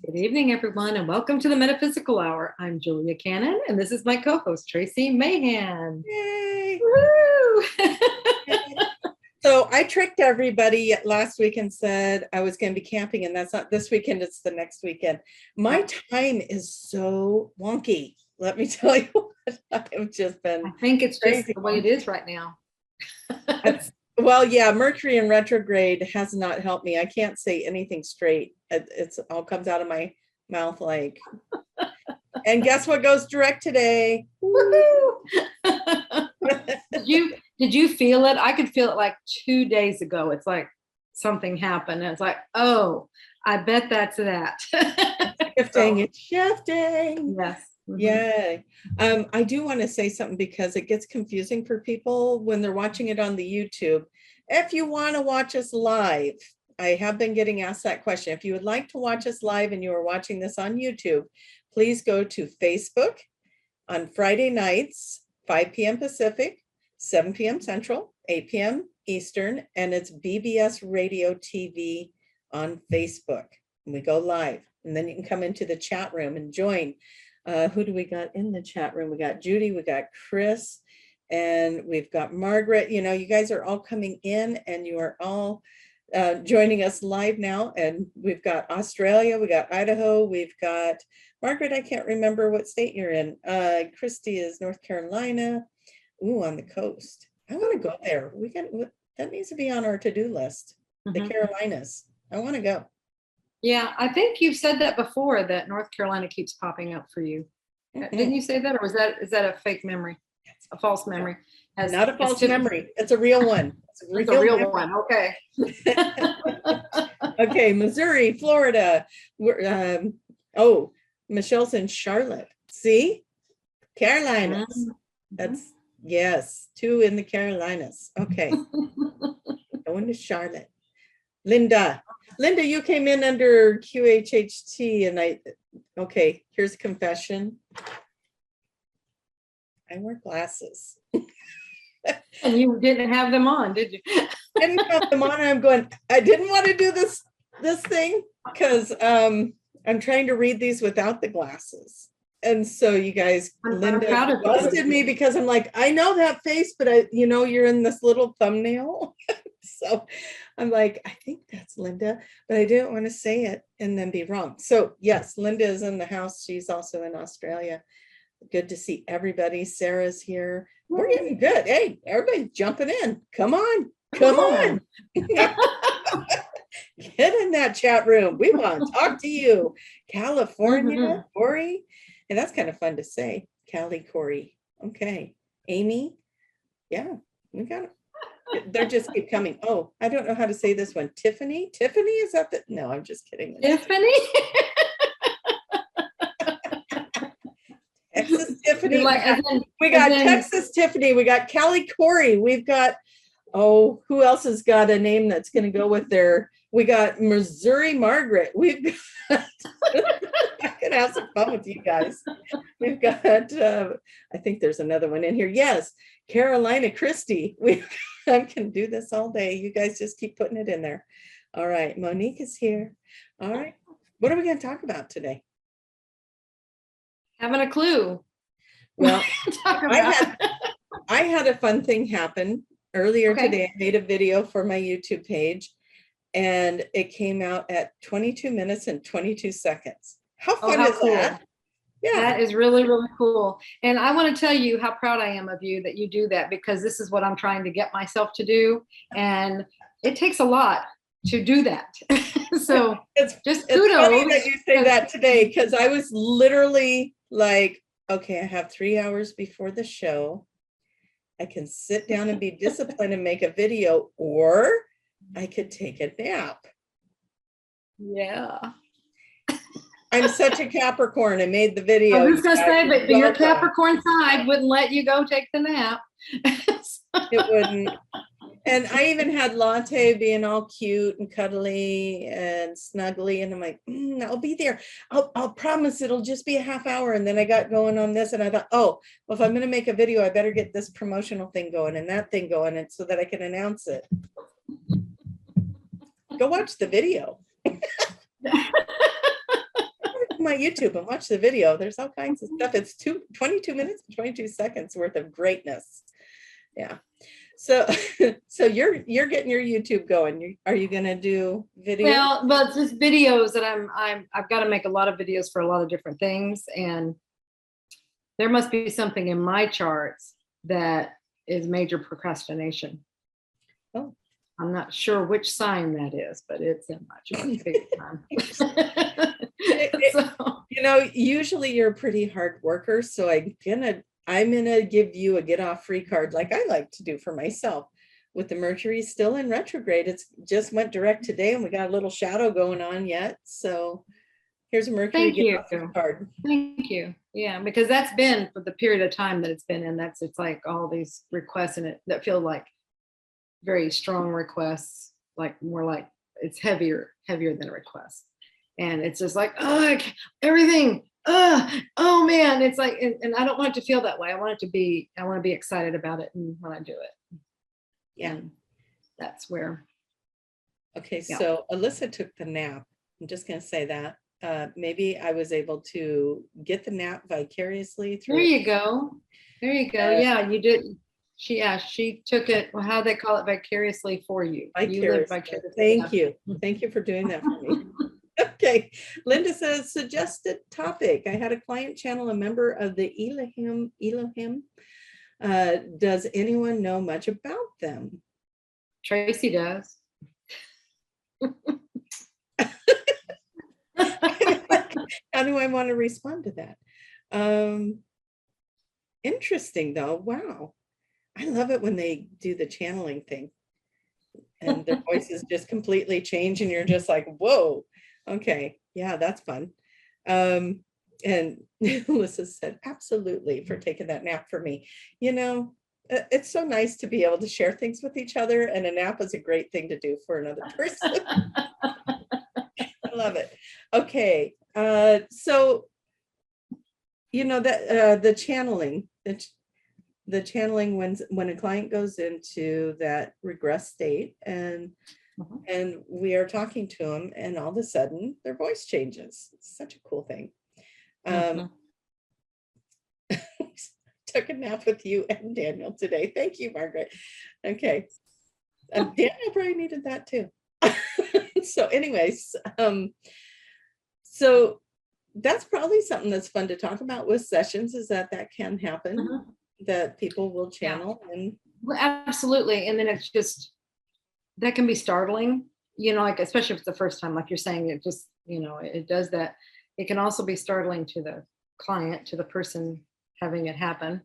Good evening, everyone, and welcome to the Metaphysical Hour. I'm Julia Cannon, and this is my co-host, Tracie Mahan. Yay! Woo! So I tricked everybody last week and said I was going to be camping, and that's not this weekend, it's the next weekend. My time is so wonky. Let me tell you what, I've just been I think it's crazy. just the way it is right now. Well, yeah, Mercury in retrograde has not helped me. I can't say anything straight. It's all comes out of my mouth like, and guess what goes direct today? Did you feel it? I could feel it like 2 days ago. It's like something happened. And it's like, oh, I bet that's that. Shifting, it's shifting. Yes. Mm-hmm. Yay. I do want to say something because it gets confusing for people when they're watching it on the YouTube. If you want to watch us live, I have been getting asked that question. If you would like to watch us live and you are watching this on YouTube, please go to Facebook on Friday nights, 5 p.m. Pacific, 7 p.m. Central, 8 p.m. Eastern, and it's BBS Radio TV on Facebook. And we go live, and then you can come into the chat room and join. Who do we got in the chat room? We got Judy, we got Chris, and we've got Margaret. You know, you guys are all coming in and you are all joining us live now. And we've got Australia, we got Idaho, we've got Margaret, I can't remember what state you're in. Christy is North Carolina. Ooh, on the coast. I want to go there. That needs to be on our to-do list. The Carolinas. I want to go. Yeah, I think you've said that before, that North Carolina keeps popping up for you. Didn't you say that, or is that a fake memory, a false memory? Not a false memory. It's a real one. It's a real one. Okay. Okay, Missouri, Florida. Oh, Michelle's in Charlotte. See, Carolinas. That's yes, 2 in the Carolinas. Okay, going to Charlotte. Linda, you came in under QHHT, and okay, here's a confession. I wear glasses. And you didn't have them on, did you? Didn't have them on. I'm going, I didn't want to do this thing because I'm trying to read these without the glasses. And so you guys, Linda busted me because I'm like, I know that face, but you're in this little thumbnail. So I'm like, I think that's Linda, but I didn't want to say it and then be wrong. So yes, Linda is in the house. She's also in Australia. Good to see everybody. Sarah's here. We're getting good. Hey, everybody's jumping in. Come on. Get in that chat room. We want to talk to you. California, Corey. And that's kind of fun to say. Cali, Corey. Okay. Amy. Yeah, we got it. They just keep coming. Oh, I don't know how to say this one. Tiffany, is that the? No, I'm just kidding. Tiffany. Texas Tiffany. We got Texas Tiffany. We got Cali Corey. We've got, who else has got a name that's going to go with their? We got Missouri Margaret. We've got. I can have some fun with you guys. We've got. I think there's another one in here. Yes, Carolina Christie. I can do this all day. You guys just keep putting it in there. All right, Monique is here. All right, what are we going to talk about today? Haven't a clue. Well, I had a fun thing happen earlier today. I made a video for my YouTube page, and it came out at 22 minutes and 22 seconds. How fun is that? Yeah, that is really, really cool. And I want to tell you how proud I am of you that you do that, because this is what I'm trying to get myself to do. And it takes a lot to do that. So it's kudos. Funny that you say that today, because I was literally like, okay, I have 3 hours before the show. I can sit down and be disciplined and make a video, or I could take a nap. Yeah. I'm such a Capricorn. I made the video. I was going to say, but your Capricorn side wouldn't let you go take the nap. It wouldn't. And I even had Latte being all cute and cuddly and snuggly. And I'm like, I'll be there. I'll promise it'll just be a half hour. And then I got going on this, and I thought, well, if I'm going to make a video, I better get this promotional thing going and that thing going, and so that I can announce it. Go watch the video. to my YouTube and watch the video. There's all kinds of stuff. It's 22 minutes and 22 seconds worth of greatness. Yeah. So, so you're getting your YouTube going. Are you going to do video? Well, but it's just videos that I've got to make a lot of videos for a lot of different things. And there must be something in my charts that is major procrastination. Oh. I'm not sure which sign that is, but it's in my chart big time. So, you know, usually you're a pretty hard worker, so I'm gonna give you a get off free card like I like to do for myself. With the Mercury still in retrograde, it's just went direct today and we got a little shadow going on yet. So here's a Mercury get off free card. Thank you. Yeah, because that's been for the period of time that it's been in. It's like all these requests in it that feel like very strong requests, like more like it's heavier than a request. And it's just like, oh, everything, oh man, it's like, and I don't want it to feel that way. I want to be excited about it and when I do it. Yeah. And that's where. Okay, yeah. So Alyssa took the nap. I'm just going to say that. Maybe I was able to get the nap vicariously through. There you go. There you go. Yeah, you did. She took it, well, how they call it, vicariously for you. You live vicariously. Thank you. Thank you for doing that for me. Okay. Linda says, suggested topic. I had a client channel a member of the Elohim. Does anyone know much about them? Tracie does. How do I want to respond to that? Interesting though. Wow. I love it when they do the channeling thing and their voices just completely change and you're just like, whoa, okay. Yeah, that's fun. And Alyssa said, absolutely, for taking that nap for me. You know, it's so nice to be able to share things with each other, and a nap is a great thing to do for another person. I love it. Okay. So, you know, that the channeling, when a client goes into that regress state and we are talking to them and all of a sudden their voice changes. It's such a cool thing. Took a nap with you and Daniel today. Thank you, Margaret. Okay. Daniel probably needed that too. So anyways, so that's probably something that's fun to talk about with sessions, is that can happen. That people will channel. And well, absolutely. And then it's just, that can be startling, you know, like, especially if it's the first time, like you're saying, it just, you know, it does that. It can also be startling to the client, to the person having it happen.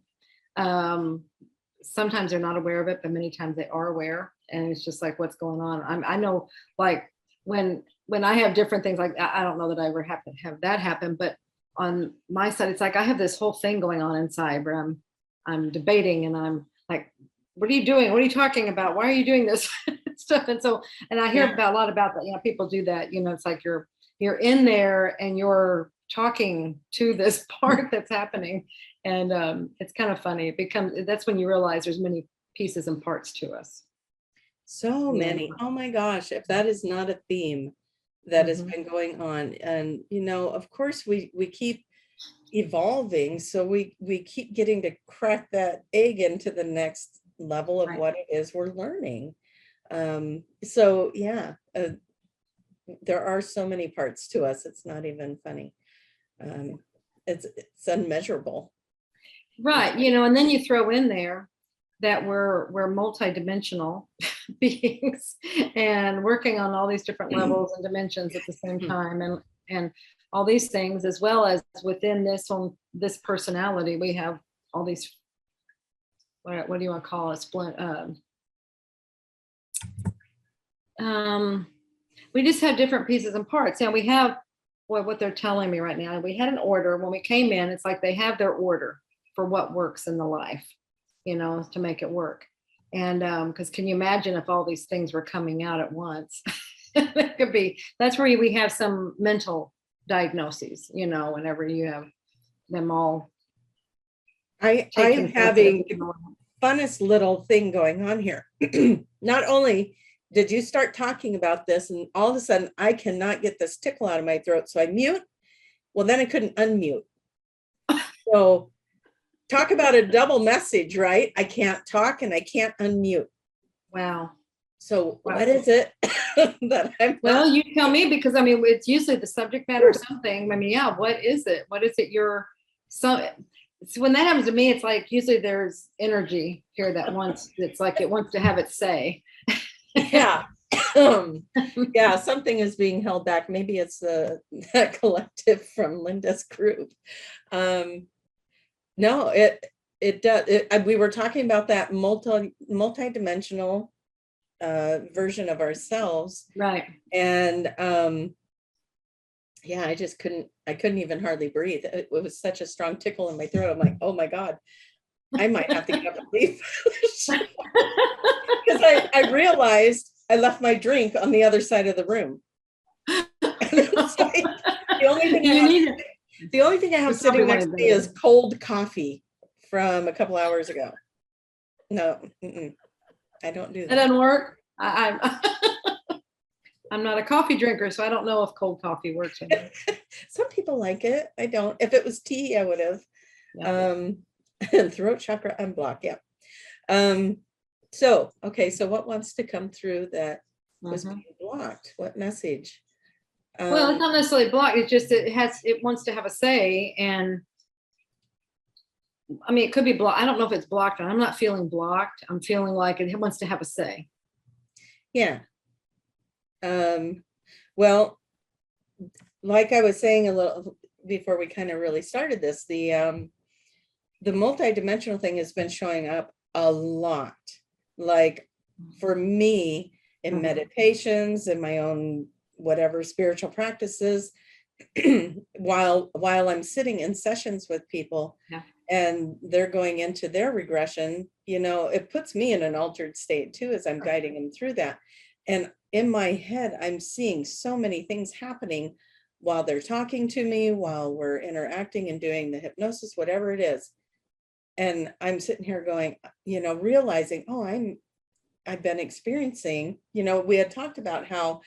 Sometimes they're not aware of it, but many times they are aware. And it's just like, what's going on? I know, like when I have different things, like, I don't know that I ever have that happen, but on my side, it's like, I have this whole thing going on inside where I'm debating and I'm like, what are you doing? What are you talking about? Why are you doing this stuff? And so, and I hear a lot about that. You know, people do that. You know, it's like you're in there and you're talking to this part that's happening. And it's kind of funny. That's when you realize there's many pieces and parts to us. So many. Oh my gosh, if that is not a theme that has been going on. And, you know, of course we keep evolving, so we keep getting to crack that egg into the next level of what it is we're learning. So yeah, there are so many parts to us, it's not even funny. It's unmeasurable, right? You know, and then you throw in there that we're multidimensional beings and working on all these different levels and dimensions at the same time, and all these things, as well as within this personality, we have all these, what do you want to call it? We just have different pieces and parts. And we have what they're telling me right now. We had an order when we came in. It's like they have their order for what works in the life, you know, to make it work. And because can you imagine if all these things were coming out at once? It could be, that's where we have some mental diagnoses, you know, whenever you have them all. I am having the funnest little thing going on here. Not only did you start talking about this and all of a sudden I cannot get this tickle out of my throat, so I mute Well, then I couldn't unmute. So talk about a double message, right? I can't talk and I can't unmute. Wow. So what is it that I'm Well, not? you tell me, because I mean, it's usually the subject matter or something. I mean, yeah, what is it? What is it so when that happens to me, it's like usually there's energy here that wants, it's like it wants to have its say. Yeah. Yeah, something is being held back. Maybe it's that collective from Linda's group. No, it does. We were talking about that multi-dimensional version of ourselves, Right. and yeah, I couldn't even hardly breathe. It was such a strong tickle in my throat. I'm like, oh my God, I might have to get up and leave. Because I realized I left my drink on the other side of the room. Like, the only thing I have sitting next to me is cold coffee from a couple hours ago. No, I don't do that. That doesn't work. I'm not a coffee drinker, so I don't know if cold coffee works or not. Some people like it. I don't. If it was tea, I would have. Yeah. And throat chakra unblocked. Yeah. So, okay. So what wants to come through that was being blocked? What message? Well, it's not necessarily blocked. It's just it wants to have a say, and I mean, it could be blocked. I don't know if it's blocked. I'm not feeling blocked. I'm feeling like it wants to have a say. Yeah. Well, like I was saying a little before we kind of really started this, the multidimensional thing has been showing up a lot. Like for me in meditations, in my own whatever spiritual practices, while I'm sitting in sessions with people, and they're going into their regression, you know, it puts me in an altered state too, as I'm guiding them through that. And in my head, I'm seeing so many things happening while they're talking to me, while we're interacting and doing the hypnosis, whatever it is. And I'm sitting here going, you know, realizing, oh, I've been experiencing, you know, we had talked about how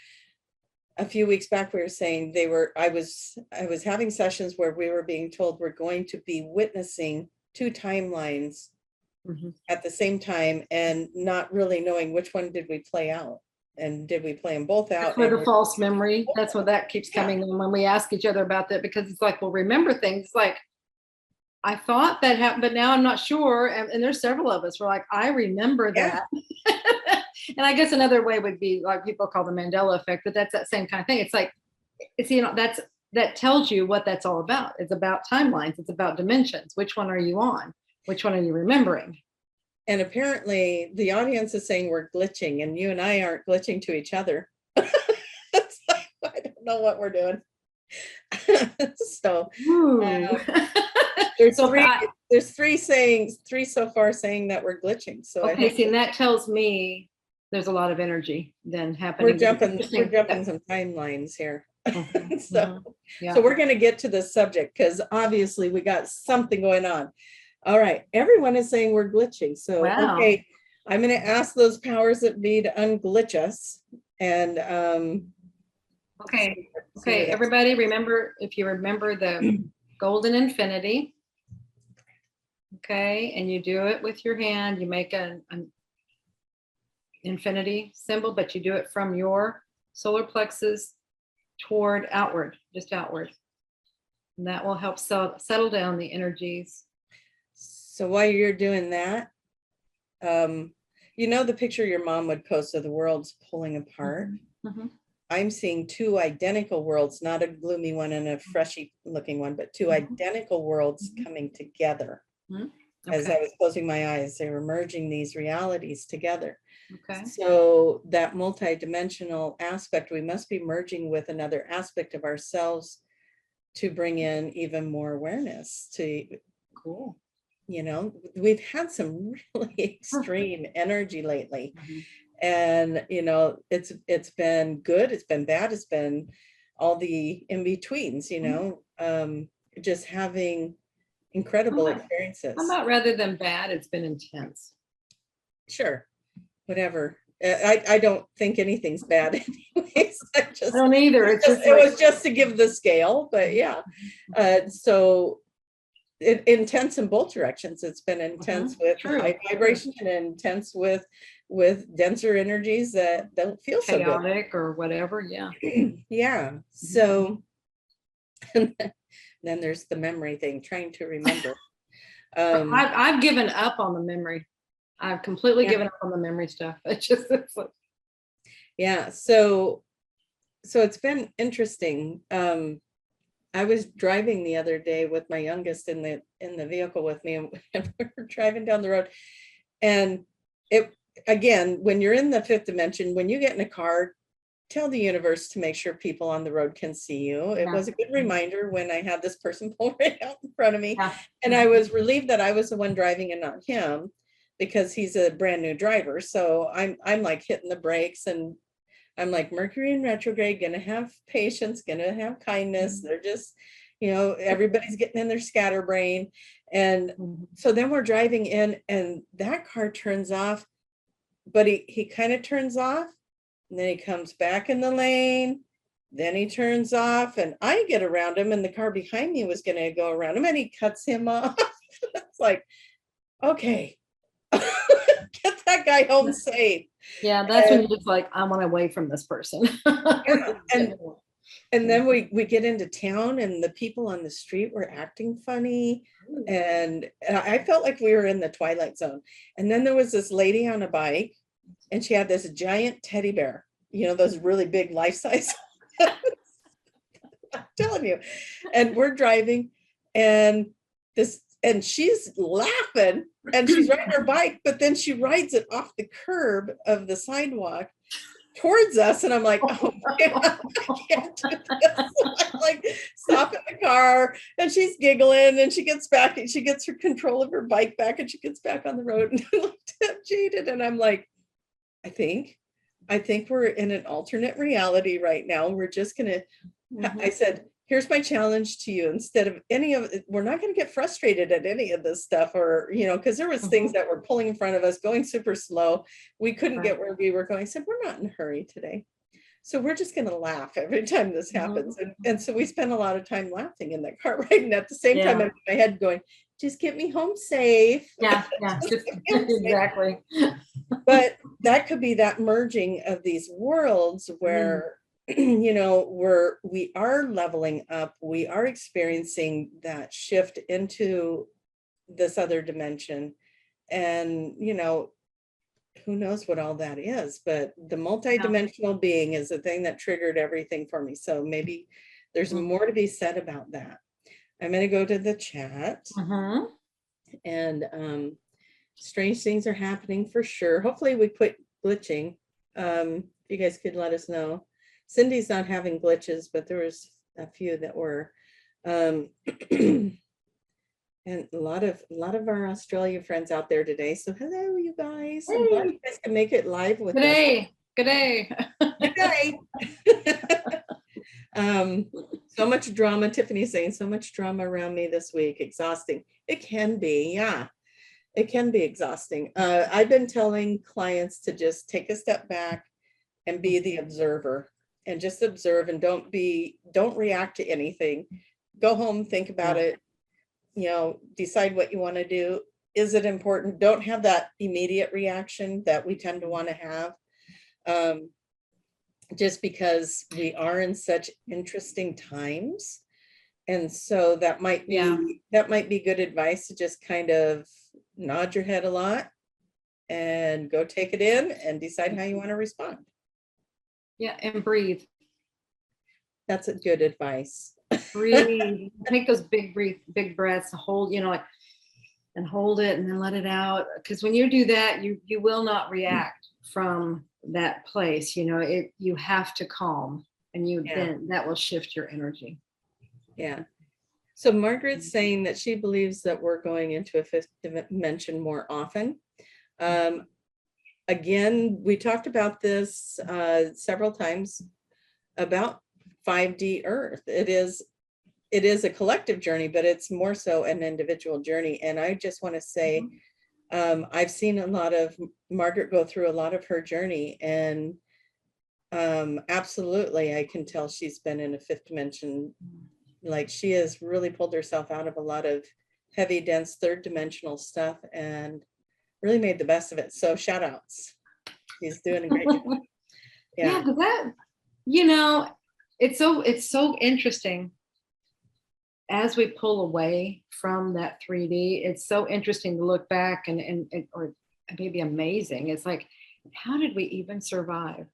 a few weeks back we were saying I was having sessions where we were being told we're going to be witnessing two timelines at the same time, and not really knowing which one did we play out, and did we play them both out? For the false memory, that's what that keeps coming in when we ask each other about that, because it's like, we'll remember things. It's like, I thought that happened, but now I'm not sure. And there's several of us, we're like, I remember that. And I guess another way would be like people call the Mandela effect, but that's that same kind of thing. It's like, it's, you know, that tells you what that's all about. It's about timelines. It's about dimensions. Which one are you on? Which one are you remembering? And apparently the audience is saying we're glitching, and you and I aren't glitching to each other. It's like, I don't know what we're doing. So there's three so far saying that we're glitching. So okay, see, and that tells me there's a lot of energy then happening. We're jumping some timelines here. So we're going to get to the subject, because obviously we got something going on. All right, everyone is saying we're glitching. So okay, I'm going to ask those powers that be to unglitch us. And okay, everybody, remember, if you remember the golden infinity, okay, and you do it with your hand, you make an infinity symbol, but you do it from your solar plexus toward outward, just outward. And that will help settle down the energies. So while you're doing that, you know, the picture your mom would post of the worlds pulling apart. I'm seeing two identical worlds, not a gloomy one and a freshy looking one, but two identical worlds coming together. As I was closing my eyes, they were merging these realities together. So that multidimensional aspect, we must be merging with another aspect of ourselves to bring in even more awareness to, you know, we've had some really extreme energy lately. And, you know, it's been good, it's been bad, it's been all the in-betweens, you know, just having incredible experiences. How about rather than bad, it's been intense? Sure, whatever. I don't think anything's bad anyways. I don't either. It's just it was just to give the scale, but yeah. So intense in both directions. It's been intense with high vibration and intense with denser energies that don't feel chaotic so good. or whatever. Yeah. Yeah. So and then there's the memory thing, trying to remember. I've given up on the memory. I've completely given up on the memory stuff. It's like, yeah. So it's been interesting. I was driving the other day with my youngest in the vehicle with me, and we were driving down the road. And it, again, when you're in the fifth dimension, when you get in a car, tell the universe to make sure people on the road can see you. It was a good reminder when I had this person pull right out in front of me. And I was relieved that I was the one driving and not him, because he's a brand new driver. So I'm like hitting the brakes, and I'm like, Mercury in retrograde, gonna have patience, gonna have kindness. They're just, everybody's getting in their scatterbrain. And so then we're driving in, and that car turns off, but he kind of turns off, and then he comes back in the lane, then he turns off, and I get around him, and the car behind me was gonna go around him, and he cuts him off. It's like, okay, get that guy home safe. Yeah, that's when you're just like, I want away from this person. And then we get into town, and the people on the street were acting funny, and I felt like we were in the Twilight Zone. And then there was this lady on a bike, and she had this giant teddy bear, those really big life-size. I'm telling you. And we're driving, and she's laughing, and she's riding her bike, but then she rides it off the curb of the sidewalk towards us, and I'm like, oh man, I can't do this. I'm like, stop in the car, and she's giggling, and she gets back, and she gets her control of her bike back, and she gets back on the road, and I looked at jaded, and I'm like, I think we're in an alternate reality right now. We're just gonna, I said, here's my challenge to you. Instead of any of it, we're not going to get frustrated at any of this stuff, or, because there was things that were pulling in front of us, going super slow. We couldn't get where we were going. I said, we're not in a hurry today. So we're just going to laugh every time this happens. And so we spend a lot of time laughing in that car, right? And at the same time, in my head going, just get me home safe. Yeah, exactly. But that could be that merging of these worlds where, we are leveling up, we are experiencing that shift into this other dimension. And, who knows what all that is, but the multidimensional being is the thing that triggered everything for me. So maybe there's more to be said about that. I'm going to go to the chat. And strange things are happening for sure. Hopefully we quit glitching. If you guys could let us know. Cindy's not having glitches, but there was a few that were. And a lot of our Australia friends out there today. So hello, you guys. I'm glad you guys can make it live with us. Good day. Good day. So much drama. Tiffany's saying so much drama around me this week. Exhausting. It can be, yeah. It can be exhausting. I've been telling clients to just take a step back and be the observer, and just observe, and don't react to anything. Go home, think about it, decide what you want to do. Is it important? Don't have that immediate reaction that we tend to want to have. Just because we are in such interesting times. And so that might be good advice, to just kind of nod your head a lot and go take it in and decide how you want to respond. Yeah, and breathe. That's a good advice. Breathe. Take those big breaths, hold, and hold it, and then let it out. Because when you do that, you will not react from that place. You have to calm, and then that will shift your energy. Yeah. So Margaret's saying that she believes that we're going into a fifth dimension more often. Again, we talked about this several times about 5D Earth. It is a collective journey, but it's more so an individual journey. And I just want to say I've seen a lot of Margaret go through a lot of her journey, and absolutely, I can tell she's been in a fifth dimension. Like, she has really pulled herself out of a lot of heavy, dense, third dimensional stuff and really made the best of it. So shout outs. She's doing a great job. Yeah, but that, it's so interesting. As we pull away from that 3D, it's so interesting to look back and or maybe amazing. It's like, how did we even survive?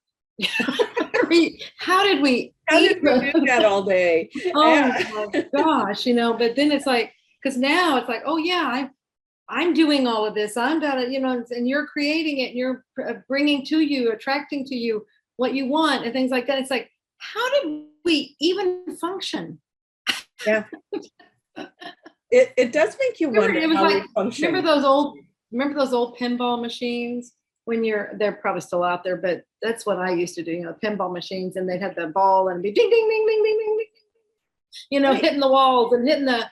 How did we do that all day? Oh my gosh, but then it's like, because now it's like, oh yeah, I'm doing all of this. I'm got to, and you're creating it, and you're bringing to you, attracting to you what you want and things like that. It's like, how did we even function? Yeah. It does make you wonder how we function. Remember those old pinball machines when they're probably still out there, but that's what I used to do, pinball machines, and they'd have the ball and be ding, ding, ding, ding, ding, ding, ding, right. Hitting the walls and hitting the,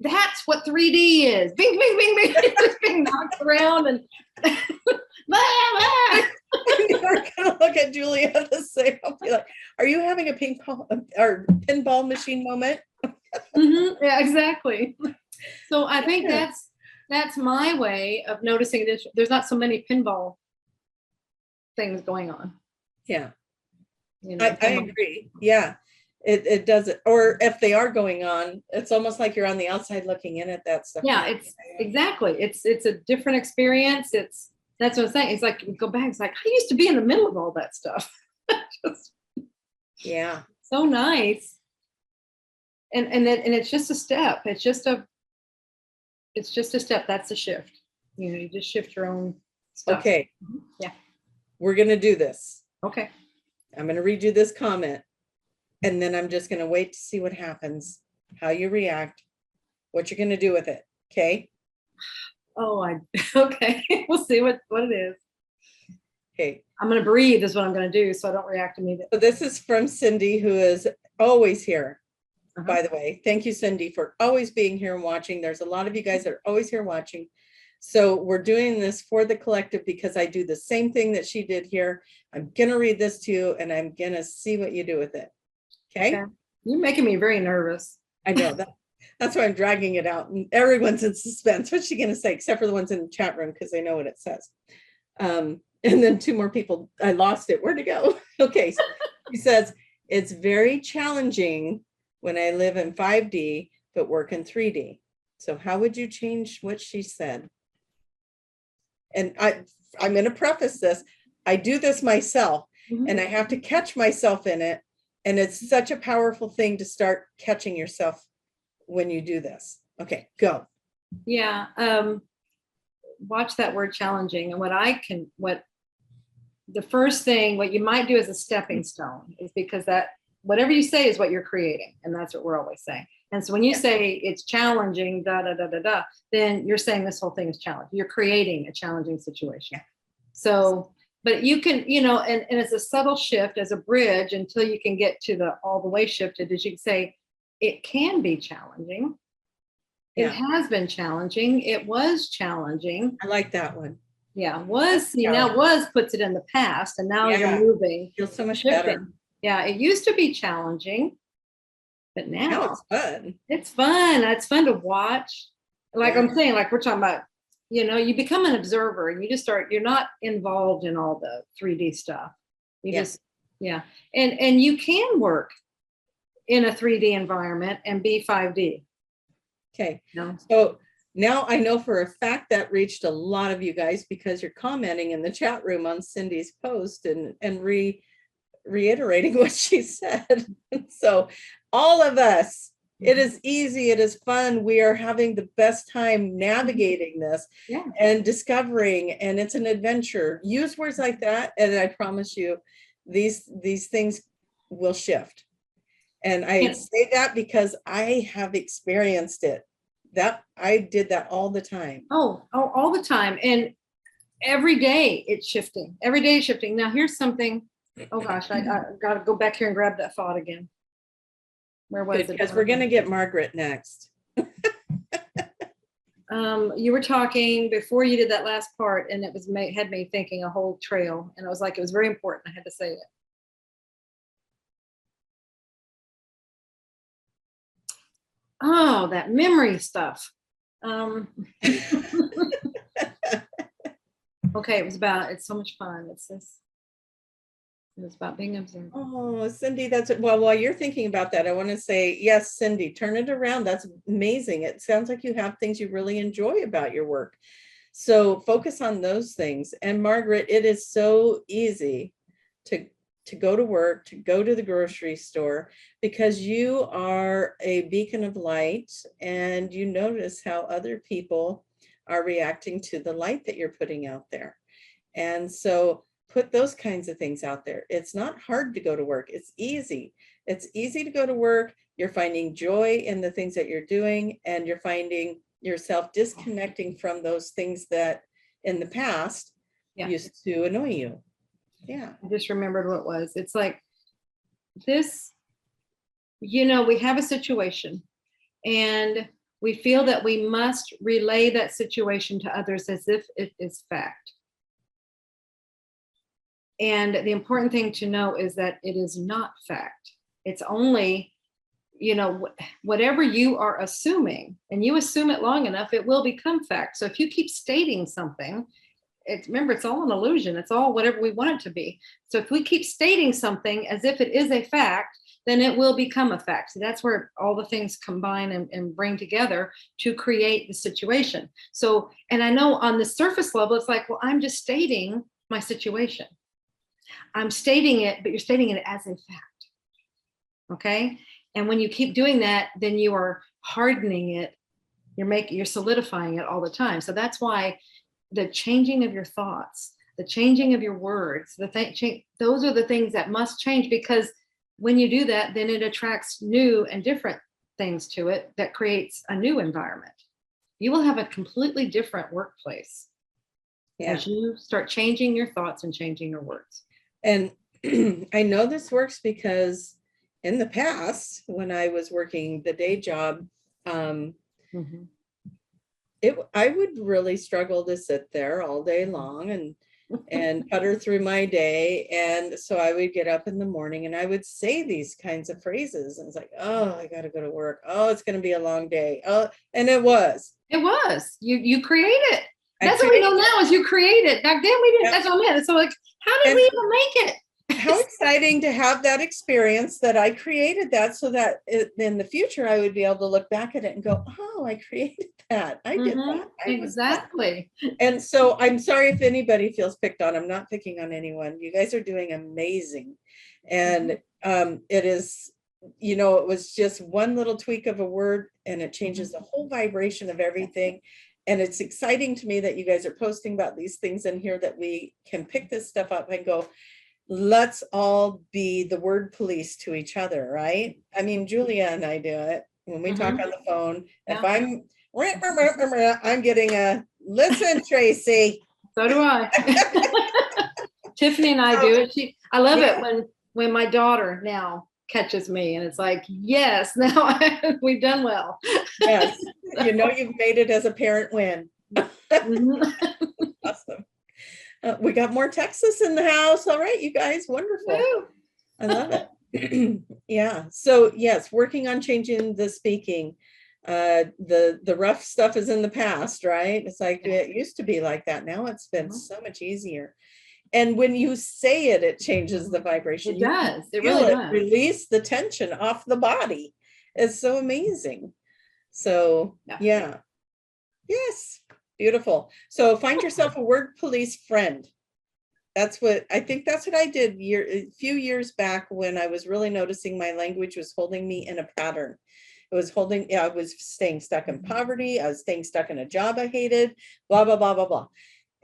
that's what 3D is. Bing, bing, bing, bing. It's just being knocked around and You're gonna look at Julia the same. I'll be like, are you having a pinball machine moment? Mm-hmm. Yeah, exactly. So I think that's my way of noticing this. There's not so many pinball things going on. Yeah. I agree. Yeah. It doesn't, or if they are going on, it's almost like you're on the outside looking in at that stuff. Yeah, it's exactly. It's a different experience. That's what I'm saying. It's like, you go back, it's like, I used to be in the middle of all that stuff. Yeah. So nice. And it's just a step. It's just a step. That's a shift. You just shift your own stuff. Okay. Mm-hmm. Yeah. We're going to do this. Okay. I'm going to read you this comment, and then I'm just going to wait to see what happens, how you react, what you're going to do with it. Okay. Oh, okay. We'll see what it is. Okay. I'm going to breathe is what I'm going to do, so I don't react immediately. So this is from Cindy, who is always here. By the way, thank you, Cindy, for always being here and watching. There's a lot of you guys that are always here watching. So we're doing this for the collective because I do the same thing that she did here. I'm going to read this to you, and I'm going to see what you do with it. Okay? You're making me very nervous. I know that. That's why I'm dragging it out. And everyone's in suspense. What's she going to say? Except for the ones in the chat room, because they know what it says. And then two more people. I lost it. Where'd it go? Okay. So she says, it's very challenging when I live in 5D, but work in 3D. So how would you change what she said? And I'm going to preface this. I do this myself, and I have to catch myself in it. And it's such a powerful thing to start catching yourself when you do this. Okay, go. Yeah. Watch that word challenging. And what you might do as a stepping stone is, because that whatever you say is what you're creating. And that's what we're always saying. And so when you say it's challenging, then you're saying this whole thing is challenging. You're creating a challenging situation. So, but you can, and it's a subtle shift as a bridge until you can get to the all the way shifted, as you can say, it can be challenging. It has been challenging. It was challenging. I like that one. Yeah, was puts it in the past, and now you're moving. Feels so much shifting. better. Yeah, it used to be challenging, but now it's fun. It's fun. It's fun to watch. Like I'm saying, like we're talking about, you become an observer, and you just you're not involved in all the 3D stuff. And you can work in a 3D environment and be 5D. Okay. So now I know for a fact that reached a lot of you guys, because you're commenting in the chat room on Cindy's post and reiterating what she said. So all of us, it is easy, it is fun, we are having the best time navigating this and discovering, and it's an adventure. Use words like that, and I promise you these things will shift. And I say that because I have experienced it. That I did that all the time. Oh, all the time. And every day it's shifting. Every day it's shifting. Now here's something. Oh gosh, I got to go back here and grab that thought again. Where was it? Because we're going to get Margaret next. You were talking before you did that last part, and it was had me thinking a whole trail, and it was like, it was very important. I had to say it. Oh, that memory stuff. Okay, it's so much fun. It's about being observed. Oh, Cindy, well, while you're thinking about that, I want to say, yes, Cindy, turn it around. That's amazing. It sounds like you have things you really enjoy about your work. So focus on those things. And Margaret, it is so easy to go to work, to go to the grocery store, because you are a beacon of light and you notice how other people are reacting to the light that you're putting out there. And so put those kinds of things out there. It's not hard to go to work. It's easy. It's easy to go to work. You're finding joy in the things that you're doing, and you're finding yourself disconnecting from those things that in the past used to annoy you. Yeah. I just remembered what it was. It's like this, we have a situation and we feel that we must relay that situation to others as if it is fact. And the important thing to know is that it is not fact. It's only, whatever you are assuming, and you assume it long enough, it will become fact. So if you keep stating something, remember, it's all an illusion. It's all whatever we want it to be. So if we keep stating something as if it is a fact, then it will become a fact. So that's where all the things combine and bring together to create the situation. So, and I know on the surface level, it's like, well, I'm just stating my situation. I'm stating it, but you're stating it as a fact. Okay. And when you keep doing that, then you are hardening it. You're solidifying it all the time. So that's why the changing of your thoughts, the changing of your words, those are the things that must change, because when you do that, then it attracts new and different things to it that creates a new environment. You will have a completely different workplace as you start changing your thoughts and changing your words. And I know this works because in the past, when I was working the day job, I would really struggle to sit there all day long and putter through my day. And so I would get up in the morning and I would say these kinds of phrases. And it's like, oh, I got to go to work. Oh, it's going to be a long day. Oh, and it was. You create it. That's what we know now is you create it. Back then we didn't, that's what I meant. So like, how did we even make it? How exciting to have that experience that I created that, so that in the future I would be able to look back at it and go, oh, I created that. I did that. Exactly. And so I'm sorry if anybody feels picked on. I'm not picking on anyone. You guys are doing amazing. And it is, it was just one little tweak of a word and it changes the whole vibration of everything. And it's exciting to me that you guys are posting about these things in here, that we can pick this stuff up and go, let's all be the word police to each other, right? I mean, Julia and I do it when we talk on the phone. If I'm getting a, listen, Tracie. So do I. Tiffany and I do it. I love it when my daughter now catches me and it's like, yes, now we've done well. Yes, you've made it as a parent win. Awesome. We got more Texas in the house. All right, you guys, wonderful. Woo. I love it. Yeah. So yes, working on changing the speaking. The rough stuff is in the past, right? It's like it used to be like that. Now it's been so much easier. And when you say it, it changes the vibration. It does. It really does. Release the tension off the body. It's so amazing. So yeah. Yes. Beautiful. So find yourself a word police friend. That's what I did a few years back when I was really noticing my language was holding me in a pattern. I was staying stuck in poverty. I was staying stuck in a job I hated, blah, blah, blah, blah, blah.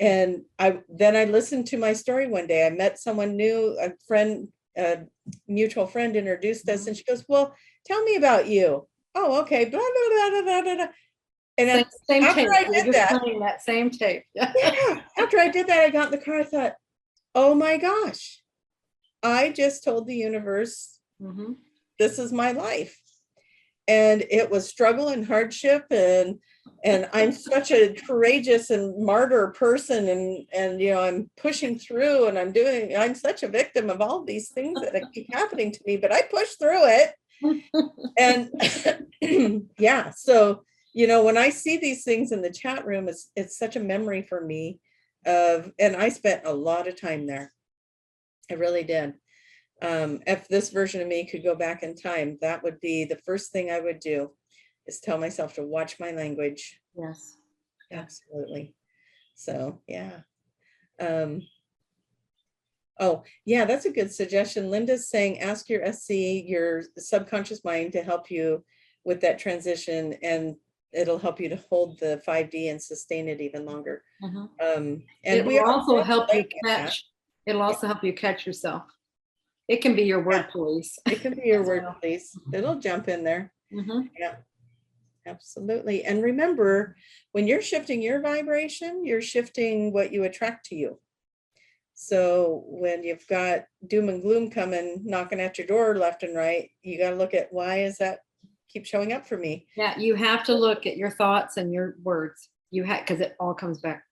And then I listened to my story one day. I met someone new, a mutual friend introduced us, and she goes, well, tell me about you. Oh, okay. Blah, blah, blah, blah, blah, blah. And after I did that same tape. After I did that, I got in the car. I thought, oh my gosh, I just told the universe, this is my life. And it was struggle and hardship and And I'm such a courageous and martyr person, and you know, I'm pushing through, and I'm such a victim of all these things that keep happening to me, but I push through it. And yeah, so you know, when I see these things in the chat room, it's such a memory for me of, and I spent a lot of time there. I really did. If this version of me could go back in time, that would be the first thing I would do, is tell myself to watch my language. Yes. Absolutely. So yeah. Oh yeah, that's a good suggestion. Linda's saying, ask your SC, your subconscious mind, to help you with that transition, and it'll help you to hold the 5D and sustain it even longer. And it will also help you catch. It'll also help you catch yourself. It can be your word police. It can be your word police. It'll jump in there. Yeah, absolutely. And remember, when you're shifting your vibration, you're shifting what you attract to you. So when you've got doom and gloom coming, knocking at your door left and right, you got to look at, why is that keep showing up for me? Yeah, you have to look at your thoughts and your words. You have, because it all comes back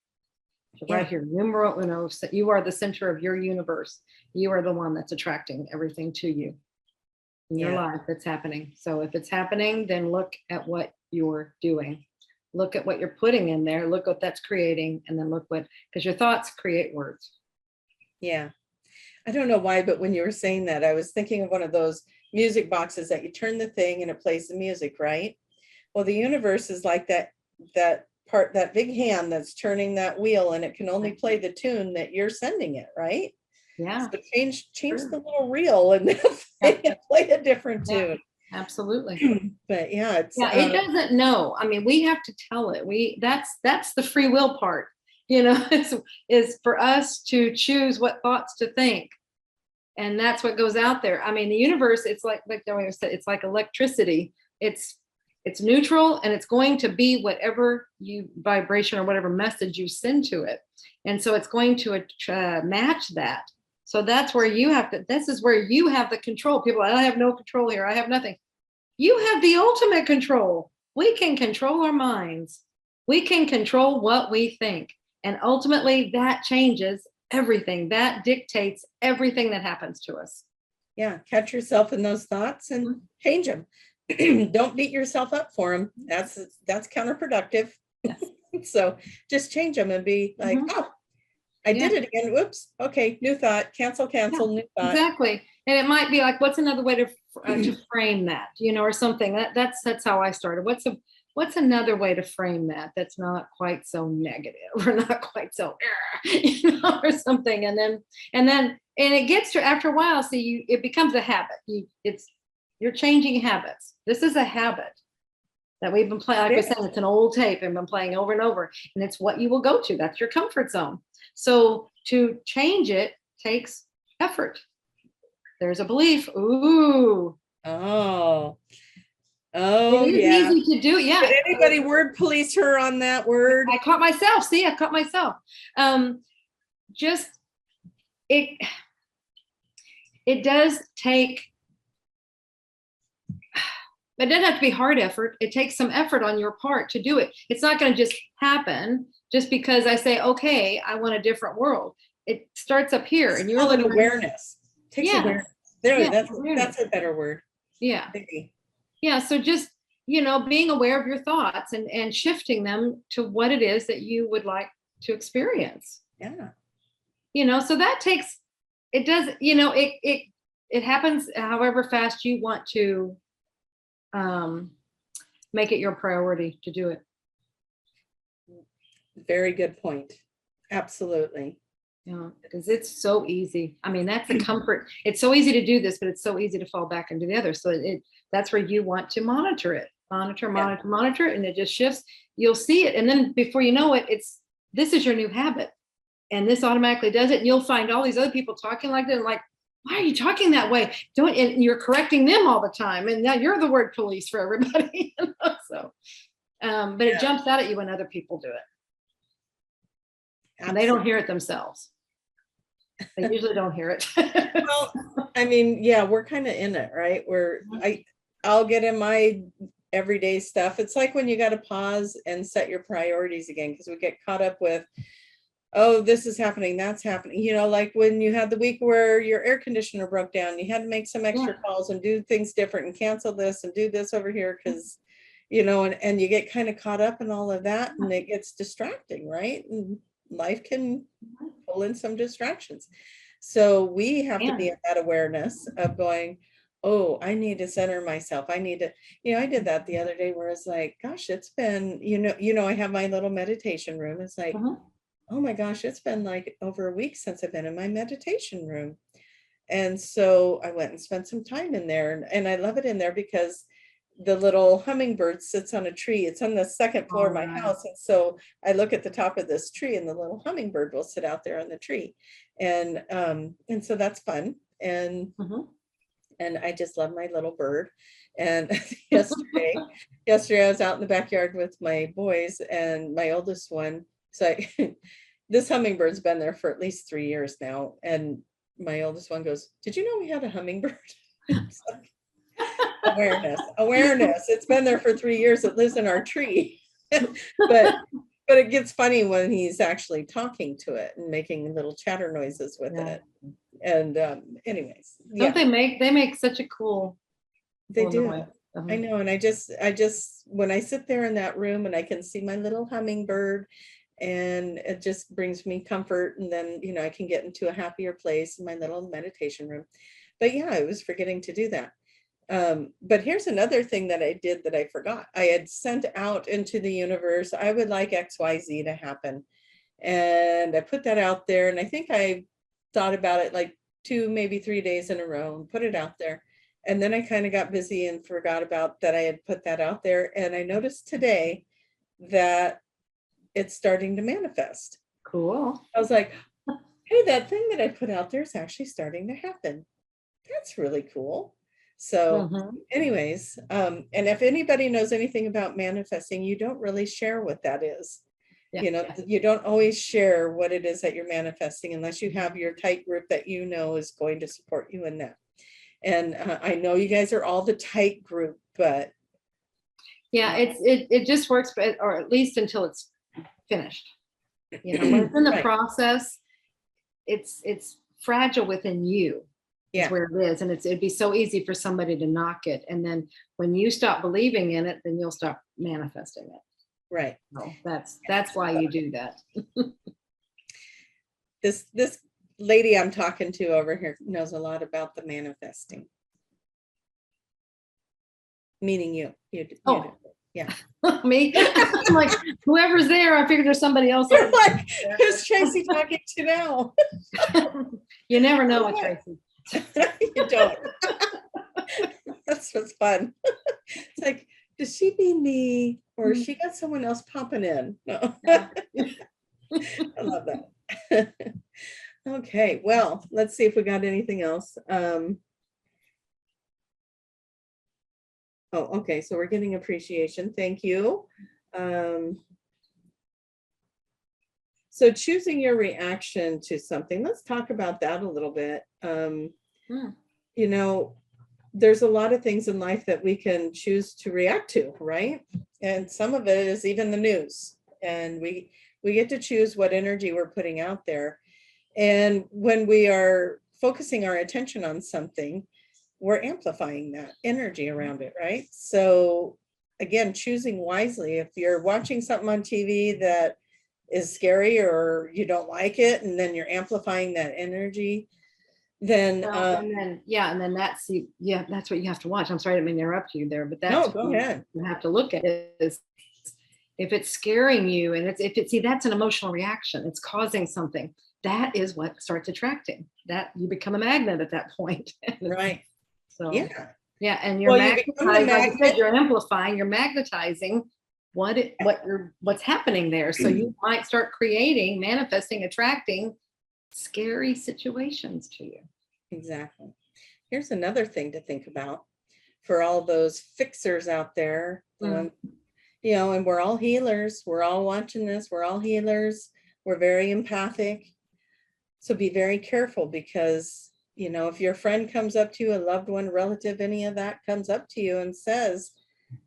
right here. Numero uno. So you are the center of your universe. You are the one that's attracting everything to you in your life that's happening. So if it's happening, then look at what you're doing. Look at what you're putting in there. Look what that's creating, and then look what, because your thoughts create words. Yeah. I don't know why, but when you were saying that, I was thinking of one of those music boxes that you turn the thing and it plays the music, right? Well, the universe is like that big hand that's turning that wheel, and it can only play the tune that you're sending it, right? Yeah. So change the little reel and play a different tune. Absolutely. But yeah, it's it doesn't know. I mean, we have to tell it. That's the free will part. You know, is for us to choose what thoughts to think. And that's what goes out there. I mean, the universe, it's like Dolores said, it's like electricity. It's neutral, and it's going to be whatever vibration or whatever message you send to it. And so it's going to match that. So that's where this is where you have the control. People, I have no control here. I have nothing. You have the ultimate control. We can control our minds. We can control what we think. And ultimately that changes everything. That dictates everything that happens to us. Yeah. Catch yourself in those thoughts and change them. Don't beat yourself up for them. That's counterproductive. Yes. So just change them and be like, oh, I did it again. Whoops. Okay. New thought, cancel, new thought. Exactly. And it might be like, what's another way to frame that, you know, or something. That's how I started. What's another way to frame that that's not quite so negative, or not quite so, you know, or something. And it gets to, after a while, see, it becomes a habit. You're changing habits. This is a habit that we've been playing. Like I was saying, it's an old tape and been playing over and over, and it's what you will go to. That's your comfort zone. So to change it takes effort. There's a belief. Ooh. Oh, it is easy to do. Yeah. Did anybody word police her on that word? I caught myself. See, I caught myself. Just it does take. It doesn't have to be hard effort. It takes some effort on your part to do it. It's not going to just happen just because I say, okay, I want a different world. It starts up here, and you're an awareness. Takes awareness. There, that's a better word. Yeah. Maybe. Yeah. So just, you know, being aware of your thoughts and shifting them to what it is that you would like to experience. Yeah. You know, so that takes, it does, you know, it happens however fast you want to make it your priority to do it. Very good point. Absolutely. Yeah, because it's so easy. I mean, that's the comfort. It's so easy to do this, but it's so easy to fall back into the other. So that's where you want to monitor it. Monitor, and it just shifts. You'll see it. And then before you know it, this is your new habit. And this automatically does it. And you'll find all these other people talking like that, and like, why are you talking that way? And you're correcting them all the time. And now you're the word police for everybody. You know? So, but it jumps out at you when other people do it. And they don't hear it themselves. They usually don't hear it. Well, I mean, yeah, we're kind of in it, right? I'll get in my everyday stuff. It's like when you got to pause and set your priorities again, because we get caught up with, oh, this is happening, that's happening. You know, like when you had the week where your air conditioner broke down, you had to make some extra calls and do things different and cancel this and do this over here because, you know, and you get kind of caught up in all of that and it gets distracting, right? And life can pull in some distractions. So we have to be at that awareness of going, oh, I need to center myself. I need to, you know, I did that the other day where it's like, gosh, it's been, you know, I have my little meditation room. It's like, oh my gosh, it's been like over a week since I've been in my meditation room. And so I went and spent some time in there, and I love it in there because the little hummingbird sits on a tree. It's on the second floor of my house. And so I look at the top of this tree and the little hummingbird will sit out there on the tree. And so that's fun. And I just love my little bird. And yesterday I was out in the backyard with my boys, and my oldest one, so this hummingbird's been there for at least 3 years now. And my oldest one goes, did you know we had a hummingbird? Awareness. It's been there for 3 years. It lives in our tree. but it gets funny when he's actually talking to it and making little chatter noises with it. And anyways, don't they make such a cool, they do noise. I know. And I just when I sit there in that room and I can see my little hummingbird, and it just brings me comfort, and then, you know, I can get into a happier place in my little meditation room. But yeah, I was forgetting to do that. But here's another thing that I did that I forgot. I had sent out into the universe, I would like XYZ to happen. And I put that out there, and I think I thought about it like 2, maybe 3 days in a row and put it out there. And then I kind of got busy and forgot about that I had put that out there. And I noticed today that it's starting to manifest. Cool. I was like, hey, that thing that I put out there is actually starting to happen. That's really cool. So anyways, and if anybody knows anything about manifesting, you don't really share what that is. You know, you don't always share what it is that you're manifesting unless you have your tight group that you know is going to support you in that. And I know you guys are all the tight group, but yeah, it just works, or at least until it's finished. You know, when it's in the process, it's fragile within you. Is where it is, and it'd be so easy for somebody to knock it, and then when you stop believing in it, then you'll stop manifesting it. Right. So that's why you do that. This lady I'm talking to over here knows a lot about the manifesting. Meaning you. You do. Yeah. Me? I'm like, whoever's there, I figured there's somebody else. You're like, who's Tracie talking to now? You never know with Tracie. You don't. That's what's fun. It's like, does she mean me, or she got someone else popping in? No. I love that. Okay, well, let's see if we got anything else. Oh, okay, so we're getting appreciation. Thank you. So choosing your reaction to something, let's talk about that a little bit. You know, there's a lot of things in life that we can choose to react to, right? And some of it is even the news. And we get to choose what energy we're putting out there. And when we are focusing our attention on something, we're amplifying that energy around it, right? So again, choosing wisely. If you're watching something on TV that is scary or you don't like it, and then you're amplifying that energy, then and then that's what you have to watch. I'm sorry, I didn't mean to interrupt you there, but that's go ahead. You have to look at it is if it's scaring you, and that's an emotional reaction. It's causing something. That is what starts attracting. That you become a magnet at that point. Right. So and you're magnetizing, like you said, you're amplifying, you're magnetizing what's happening there. So you might start manifesting, attracting scary situations to you. Exactly. Here's another thing to think about for all those fixers out there. You know, and we're all healers. We're all watching this. We're all healers. We're very empathic. So be very careful, because, you know, if your friend comes up to you, a loved one, relative, any of that comes up to you and says,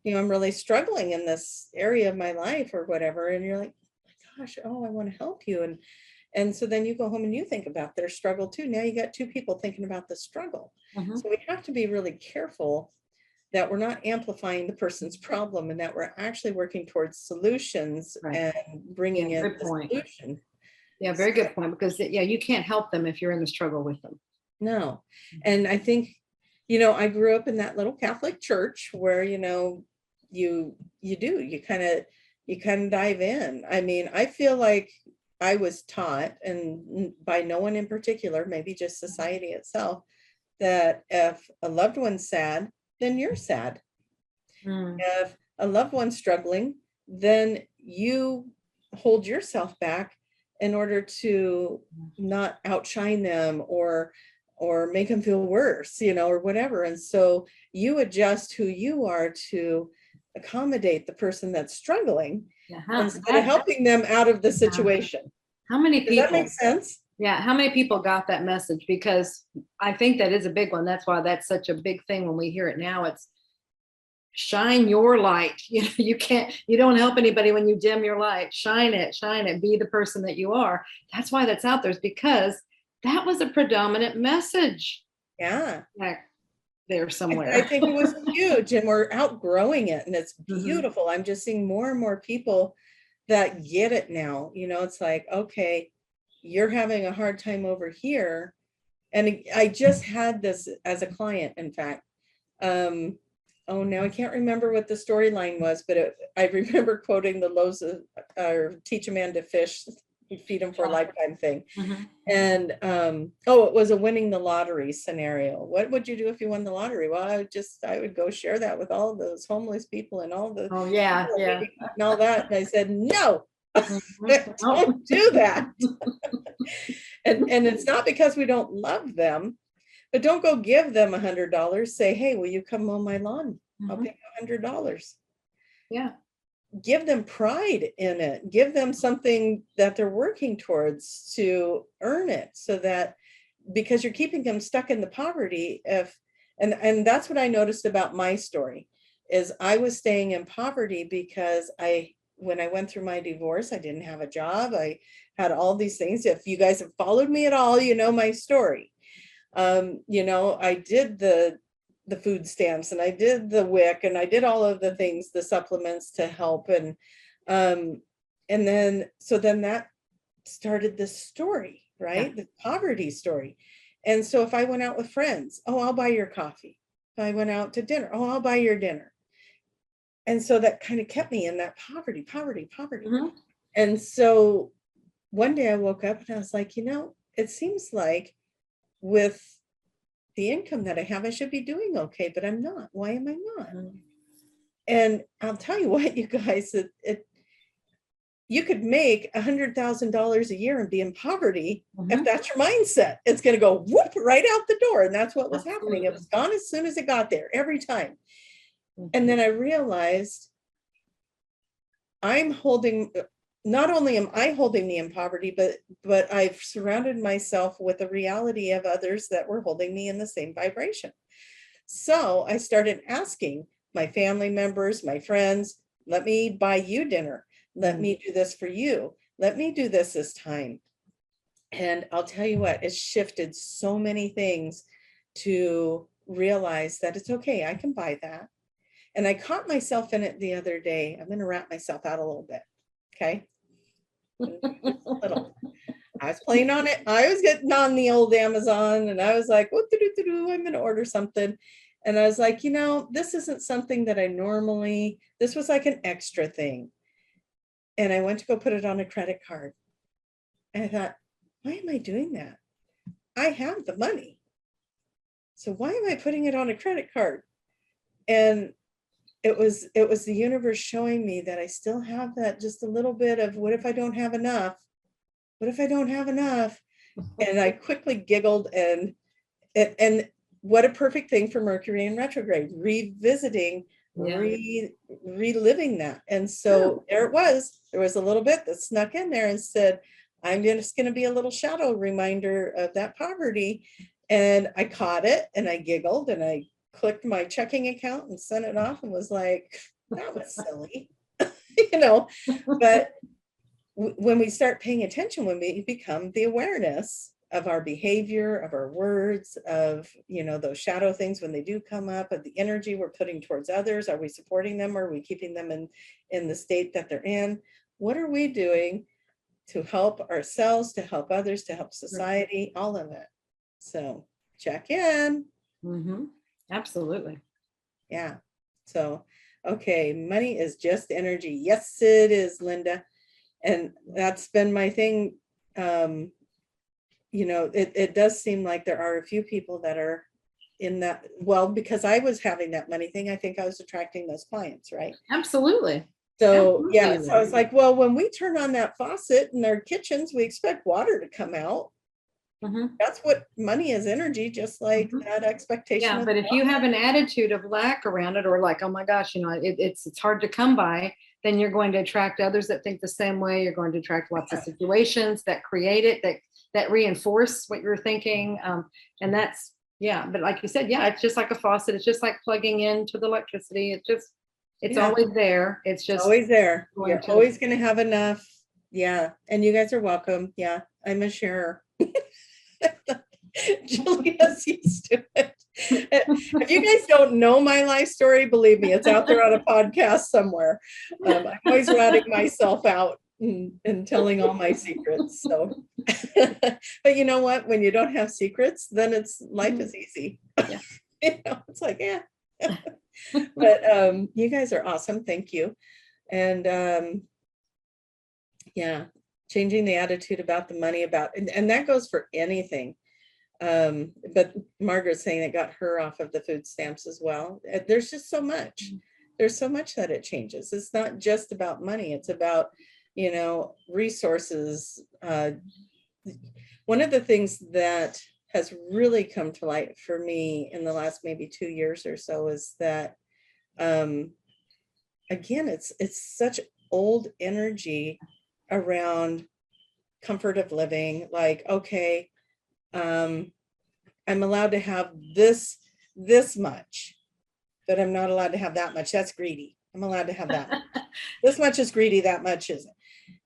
I'm really struggling in this area of my life or whatever. And you're like, my gosh, oh, I want to help you. And so then you go home and you think about their struggle too. Now you got two people thinking about the struggle. So we have to be really careful that we're not amplifying the person's problem and that we're actually working towards solutions and bringing in the solution. Yeah, very good point, because you can't help them if you're in the struggle with them. No. And I think, I grew up in that little Catholic church where, you kind of dive in. I mean, I feel like I was taught, and by no one in particular, maybe just society itself, that if a loved one's sad, then you're sad. If a loved one's struggling, then you hold yourself back in order to not outshine them or make them feel worse, or whatever. And so you adjust who you are to accommodate the person that's struggling instead of helping them out of the situation. How many people? Does that make sense? Yeah. How many people got that message? Because I think that is a big one. That's why that's such a big thing when we hear it now. It's shine your light. You don't help anybody when you dim your light. Shine it, be the person that you are. That's why that's out there, is because that was a predominant message. Yeah. There somewhere. I think it was huge, and we're outgrowing it, and it's beautiful. I'm just seeing more and more people that get it now. It's like, okay, you're having a hard time over here. And I just had this as a client, in fact. Now I can't remember what the storyline was, but I remember quoting the loaves of, or teach a man to fish, you feed him for a lifetime thing. And it was a winning the lottery scenario. What would you do if you won the lottery? Well, I would go share that with all those homeless people and all the and all that. And I said, no, don't do that. and it's not because we don't love them, but don't go give them $100. Say, hey, will you come mow my lawn? I'll pay you $100. Yeah. Give them pride in it. Give them something that they're working towards to earn it, so that, because you're keeping them stuck in the poverty. And that's what I noticed about my story, is I was staying in poverty because when I went through my divorce, I didn't have a job. I had all these things. If you guys have followed me at all, you know my story. I did the food stamps, and I did the WIC, and I did all of the things, the supplements to help. And then that started this story, right? The poverty story. And so if I went out with friends, oh, I'll buy your coffee. If I went out to dinner, oh, I'll buy your dinner. And so that kind of kept me in that poverty. And so one day I woke up and I was like, it seems like with the income that I have, I should be doing okay, but I'm not. Why am I not? And I'll tell you what, you guys, you could make $100,000 a year and be in poverty. If that's your mindset. It's going to go whoop right out the door. And that's what was happening. It was gone as soon as it got there, every time. And then I realized not only am I holding me in poverty, but I've surrounded myself with the reality of others that were holding me in the same vibration. So I started asking my family members, my friends, let me buy you dinner. Let me do this for you. Let me do this time. And I'll tell you what, it's shifted so many things to realize that it's okay. I can buy that. And I caught myself in it the other day. I'm going to wrap myself out a little bit. Okay. I was playing on it. I was getting on the old Amazon, and I was like, I'm going to order something. And I was like, this isn't something that this was like an extra thing. And I went to go put it on a credit card. And I thought, why am I doing that? I have the money. So why am I putting it on a credit card? And it was the universe showing me that I still have that, just a little bit of, what if I don't have enough? What if I don't have enough? And I quickly giggled, and what a perfect thing for Mercury in retrograde, revisiting, reliving that. And so there it was. There was a little bit that snuck in there and said, I'm just going to be a little shadow reminder of that poverty. And I caught it, and I giggled, and I clicked my checking account and sent it off and was like, that was silly, you know, but when we start paying attention, when we become the awareness of our behavior, of our words, of, you know, those shadow things when they do come up, of the energy we're putting towards others, are we supporting them, or are we keeping them in the state that they're in? What are we doing to help ourselves, to help others, to help society, all of it? So check in. Mm-hmm. Absolutely. Yeah. So, okay, money is just energy. Yes, it is, Linda. And that's been my thing. You know, it does seem like there are a few people that are in that. Well, because I was having that money thing, I think I was attracting those clients, right? Absolutely. So, Absolutely. yeah, so I was like, well, when we turn on that faucet in our kitchens, we expect water to come out. Mm-hmm. That's what money is, energy, just like that expectation. Yeah, but if you have an attitude of lack around it, or like, oh my gosh, you know, it's hard to come by, then you're going to attract others that think the same way. You're going to attract lots of situations that create it, that reinforce what you're thinking. And that's, yeah, but like you said, yeah, it's just like a faucet. It's just like plugging into the electricity. It's always there. It's just always there. You're always going to have enough. Yeah. And you guys are welcome. Yeah. I'm a sharer. Julia's used to it. If you guys don't know my life story, believe me, it's out there on a podcast somewhere. I'm always ratting myself out and telling all my secrets. So, but you know what? When you don't have secrets, then life is easy. Yeah. You know, it's like, yeah. But you guys are awesome. Thank you. And yeah, changing the attitude about the money, and that goes for anything. But Margaret's saying it got her off of the food stamps as well. There's just so much. There's so much that it changes. It's not just about money. It's about, you know, resources. One of the things that has really come to light for me in the last maybe 2 years or so is that, again, it's such old energy around comfort of living. Like, okay, I'm allowed to have this much, but I'm not allowed to have that much. That's greedy. I'm allowed to have that much. This much is greedy, that much isn't.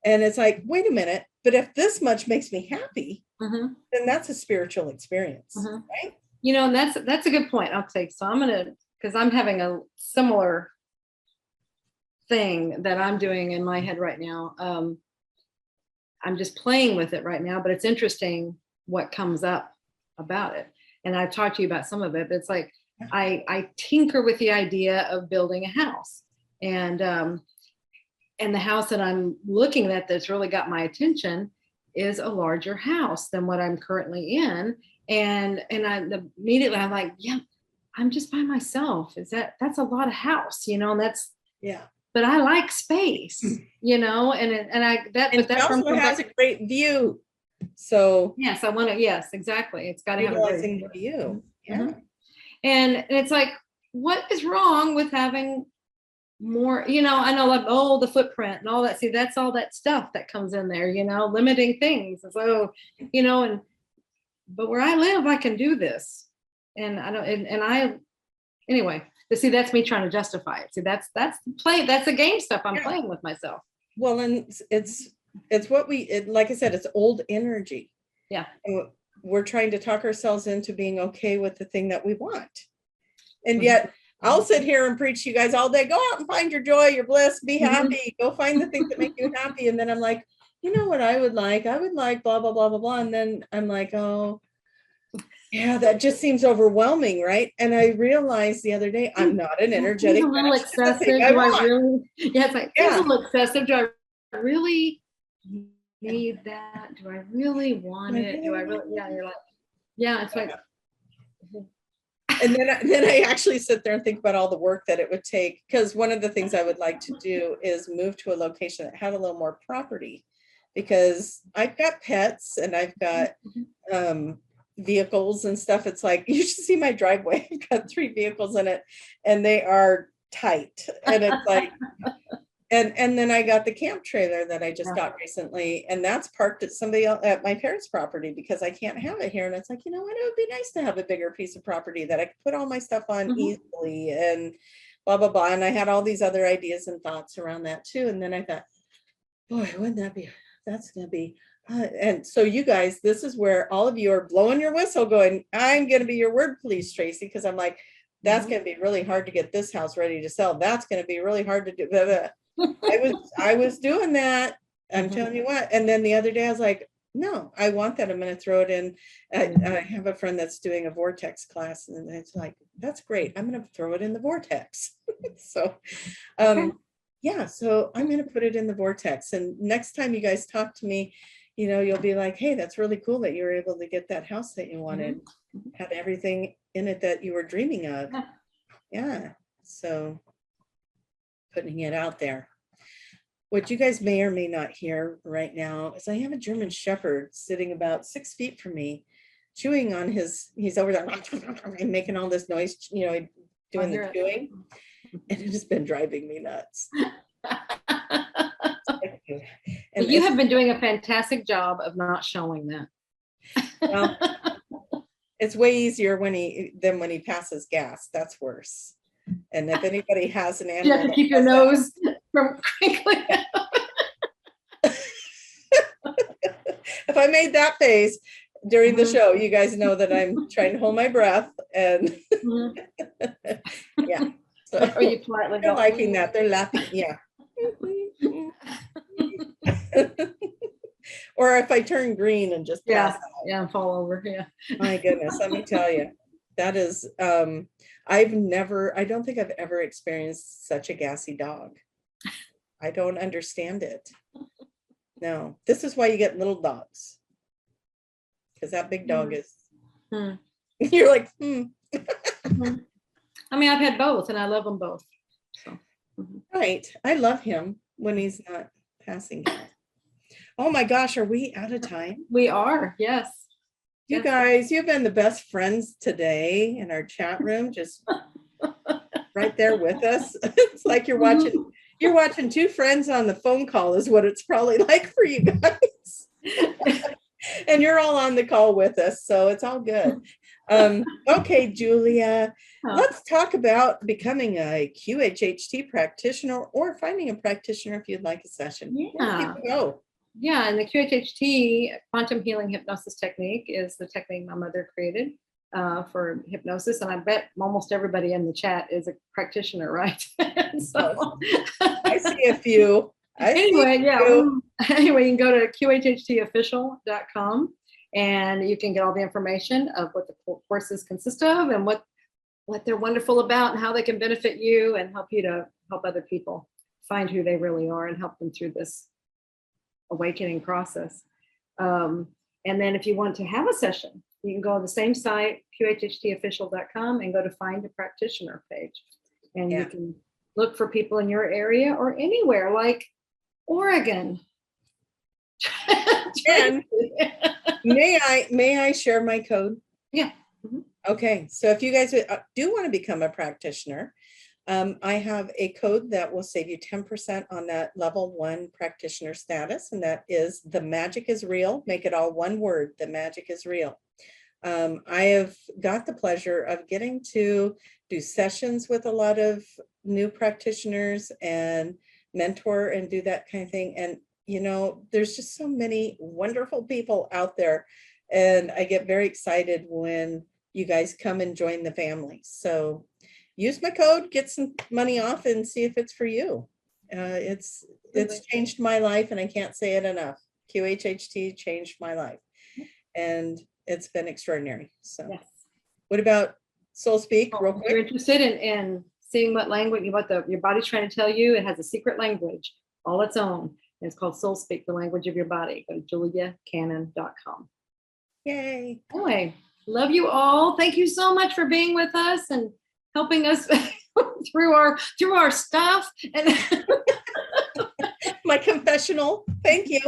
And it's like, wait a minute, but if this much makes me happy, then that's a spiritual experience, right? You know, and that's a good point. I'll take, so because I'm having a similar thing that I'm doing in my head right now. I'm just playing with it right now, but it's interesting what comes up about it. And I've talked to you about some of it, but it's like, I tinker with the idea of building a house, and the house that I'm looking at that's really got my attention is a larger house than what I'm currently in. And immediately I'm like, yeah, I'm just by myself. That's a lot of house, you know, and that's, yeah. But I like space, you know, it also has a great view. So yes, I want to, yes, exactly. It's got to have a great view. Yeah. And it's like, what is wrong with having more, you know, I know, like, oh, the footprint and all that. See, that's all that stuff that comes in there, you know, limiting things. So, you know, but where I live, I can do this. And I don't, anyway, see, that's me trying to justify it. See, that's the game stuff I'm playing with myself. Well, and it's what like I said, it's old energy. Yeah. And we're trying to talk ourselves into being okay with the thing that we want. And yet I'll sit here and preach to you guys all day, go out and find your joy, your bliss, be happy, go find the things that make you happy. And then I'm like, you know what I would like blah, blah, blah, blah, blah. And then I'm like, oh, yeah, that just seems overwhelming, right? And I realized the other day, I'm not an energetic. It's a little excessive. It's like, it's a little excessive. Do I really need that? Do I really want it? Do I really? Yeah, you're like, yeah, it's like. And then I actually sit there and think about all the work that it would take, because one of the things I would like to do is move to a location that had a little more property, because I've got pets and I've got vehicles and stuff. It's like, you should see my driveway. I've got 3 vehicles in it and they are tight. And it's like, And then I got the camp trailer that I just got recently, and that's parked at somebody else at my parents' property because I can't have it here. And it's like, you know what, it would be nice to have a bigger piece of property that I could put all my stuff on easily and blah, blah, blah. And I had all these other ideas and thoughts around that too. And then I thought, boy, wouldn't that be, that's going to be, and so you guys, this is where all of you are blowing your whistle going, I'm going to be your word police, Tracie, because I'm like, that's going to be really hard to get this house ready to sell. That's going to be really hard to do. Blah, blah. I was doing that. I'm telling you what. And then the other day I was like, no, I want that. I'm going to throw it in. I have a friend that's doing a vortex class, and it's like, that's great. I'm going to throw it in the vortex. So, yeah, so I'm going to put it in the vortex. And next time you guys talk to me, you know, you'll be like, hey, that's really cool that you were able to get that house that you wanted, had everything in it that you were dreaming of. Yeah. So putting it out there. What you guys may or may not hear right now is I have a German Shepherd sitting about 6 feet from me, chewing on he's over there and making all this noise, you know, doing the chewing. And it has been driving me nuts. And you have been doing a fantastic job of not showing that. Well, it's way easier when he passes gas. That's worse. And if anybody has an animal, you have to keep your nose from crinkling. If I made that face during the show, you guys know that I'm trying to hold my breath. And yeah, so are you politely they're liking that? They're laughing. Yeah. Or if I turn green and just pass out. And fall over. Yeah. My goodness, let me tell you, that is I don't think I've ever experienced such a gassy dog. I don't understand it. No, this is why you get little dogs, because that big dog is you're like I mean, I've had both and I love them both. So right, I love him when he's not passing gas. Oh my gosh, are we out of time? We are, yes. You guys, you've been the best friends today in our chat room, just right there with us. It's like you're watching two friends on the phone call is what it's probably like for you guys. And you're all on the call with us, so it's all good. Okay, Julia, let's talk about becoming a QHHT practitioner or finding a practitioner if you'd like a session. Yeah. Yeah, and the QHHT, quantum healing hypnosis technique, is the technique my mother created for hypnosis. And I bet almost everybody in the chat is a practitioner, right? So I see a few. Anyway, you can go to qhhtofficial.com and you can get all the information of what the courses consist of and what they're wonderful about and how they can benefit you and help you to help other people find who they really are and help them through this awakening process. And then if you want to have a session, you can go to the same site, qhhtofficial.com, and go to find a practitioner page. And you can look for people in your area or anywhere, like Oregon. And may I share my code? Yeah. Okay, so if you guys do want to become a practitioner, I have a code that will save you 10% on that level 1 practitioner status, and that is the magic is real. Make it all one word. The magic is real. I have got the pleasure of getting to do sessions with a lot of new practitioners and mentor and do that kind of thing. And, you know, there's just so many wonderful people out there. And I get very excited when you guys come and join the family. So use my code, get some money off, and see if it's for you. It's changed my life, and I can't say it enough. QHHT changed my life, and it's been extraordinary. So, what about Soul Speak? Real quick. If you're interested in seeing what language, your body's trying to tell you, it has a secret language all its own. And it's called Soul Speak, the language of your body. Go to juliacannon.com. Yay! Anyway, love you all. Thank you so much for being with us and helping us through our stuff. And my confessional. Thank you.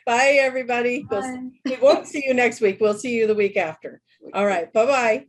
Bye, everybody. Bye. We won't see you next week. We'll see you the week after. All right. Bye-bye.